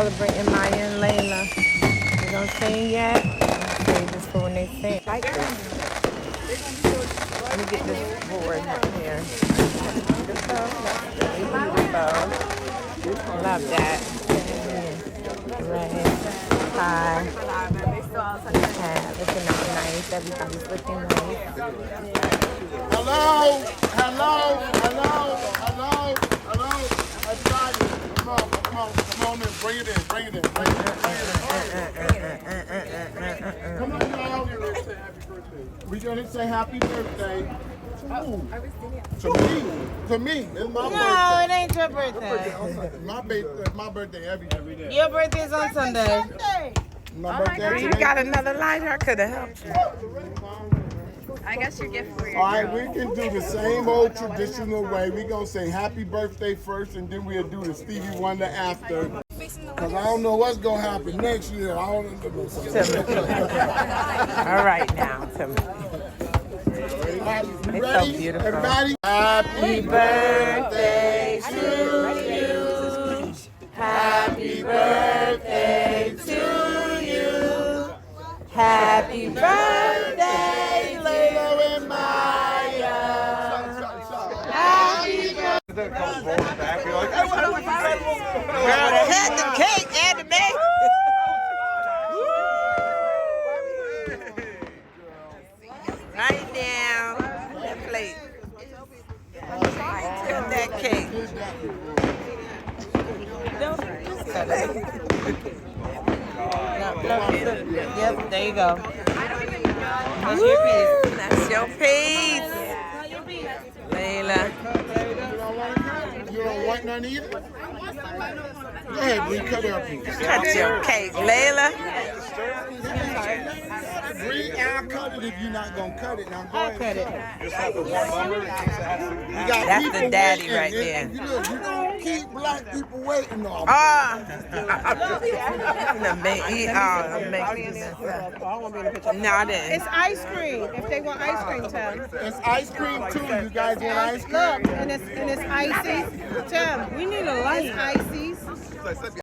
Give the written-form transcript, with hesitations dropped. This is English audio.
celebrating Maya and Layla. We don't sing yet. I'll save this for when they sing. Let me get this board right here. Beautiful. Love that. Red, high, looking nice. Everybody's looking nice. Hello. Everybody, come on in. Bring it in. Come on, y'all. We're gonna say happy birthday. To me. It's my birthday. No, it ain't your birthday. My birthday every day. Your birthday's on Sunday. My birthday You got another lighter? I could have helped you. I guess your gift for your All right, we can do the same old traditional way. We're going to say happy birthday first, and then we'll do the Stevie Wonder after. Because I don't know what's going to happen next year. I don't know. All right, now, Timothy. It's so beautiful. Everybody, happy birthday to you. Happy birthday to you. Happy birthday, Layla and Maya. happy birthday. Cut the cake, Andy May. Right now, that plate. Cut that cake. Cut it. Yep, there you go. That's your piece. That's your piece. Layla. You don't want none either? Go ahead, we cut our piece. Cut your cake, Layla. I'll cut it if you're not going to cut it. Now go ahead. Cut it. Got That's people the daddy waiting. right there. You don't keep black people waiting on. No, I didn't. It's ice cream. If they want ice cream, Tim. It's ice cream too. You guys want ice cream? Look, and it's icy. Tim, We need a light. it's ices.